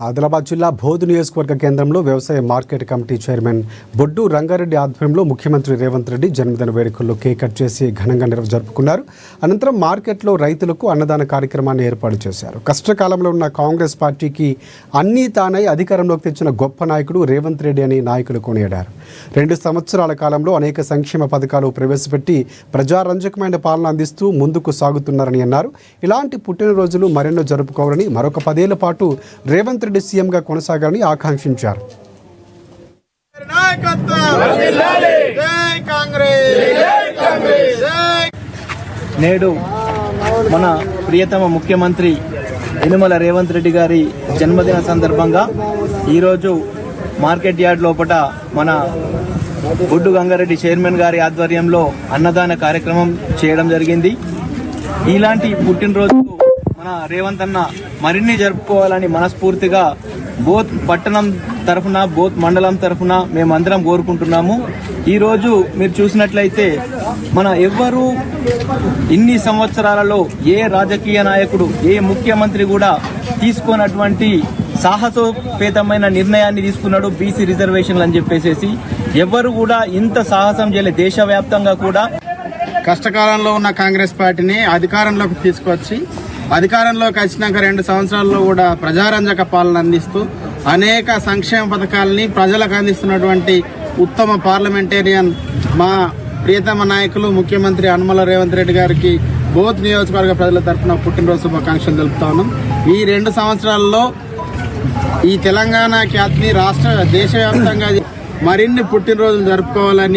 ఆదిలాబాద్ జిల్లా బోధ్ నియోజకవర్గ కేంద్రంలో వ్యవసాయ మార్కెట్ కమిటీ చైర్మన్ బొడ్డు రంగారెడ్డి ఆధ్వర్యంలో ముఖ్యమంత్రి రేవంత్ రెడ్డి జన్మదిన వేడుకల్లో కేక్ కట్ చేసి ఘనంగా జరుపుకున్నారు. అనంతరం మార్కెట్లో రైతులకు అన్నదాన కార్యక్రమాన్ని ఏర్పాటు చేశారు. కష్టకాలంలో ఉన్న కాంగ్రెస్ పార్టీకి అన్నీ తానై అధికారంలోకి తెచ్చిన గొప్ప నాయకుడు రేవంత్ రెడ్డి అని నాయకులు కొనియాడారు. 2 సంవత్సరాల కాలంలో అనేక సంక్షేమ పథకాలు ప్రవేశపెట్టి ప్రజారంజకమైన పాలన అందిస్తూ ముందుకు సాగుతున్నారని అన్నారు. ఇలాంటి పుట్టినరోజులు మరెన్నో జరుపుకోవాలని, మరొక 10 ఏళ్ల పాటు రేవంత్ రెడ్డి సీఎంగా కొనసాగాలని ఆకాంక్షించారు. నేడు మన ప్రియతమ ముఖ్యమంత్రి యనుమల రేవంత్ రెడ్డి గారి జన్మదిన సందర్భంగా ఈరోజు మార్కెట్ యార్డ్ లోపల మన బొడ్డు గంగారెడ్డి చైర్మన్ గారి ఆధ్వర్యంలో అన్నదాన కార్యక్రమం చేయడం జరిగింది. ఇలాంటి పుట్టినరోజు మన రేవంత్ అన్న మరిన్ని జరుపుకోవాలని మనస్ఫూర్తిగా బోత్ పట్టణం తరఫున, బోత్ మండలం తరఫున మేమందరం కోరుకుంటున్నాము. ఈరోజు మీరు చూసినట్లయితే మన ఎవ్వరూ ఇన్ని సంవత్సరాలలో ఏ రాజకీయ నాయకుడు, ఏ ముఖ్యమంత్రి కూడా తీసుకున్నటువంటి సాహసోపేతమైన నిర్ణయాన్ని తీసుకున్నాడు. బీసీ రిజర్వేషన్లు అని చెప్పేసి ఎవరు కూడా ఇంత సాహసం చేయలేదు. దేశవ్యాప్తంగా కూడా కష్టకాలంలో ఉన్న కాంగ్రెస్ పార్టీని అధికారంలోకి తీసుకొచ్చి, అధికారంలోకి వచ్చినాక 2 సంవత్సరాల్లో కూడా ప్రజారంజక పాలన అందిస్తూ అనేక సంక్షేమ పథకాలని ప్రజలకు అందిస్తున్నటువంటి ఉత్తమ పార్లమెంటేరియన్ మా ప్రియతమ నాయకులు ముఖ్యమంత్రి యనుమల రేవంత్ రెడ్డి గారికి బోత్ నియోజకవర్గ ప్రజల తరఫున పుట్టినరోజు శుభాకాంక్షలు తెలుపుతా ఉన్నాం. ఈ 2 సంవత్సరాల్లో ఈ తెలంగాణ ఖ్యాతిని దేశవ్యాప్తంగా మరిన్ని పుట్టినరోజులు జరుపుకోవాలని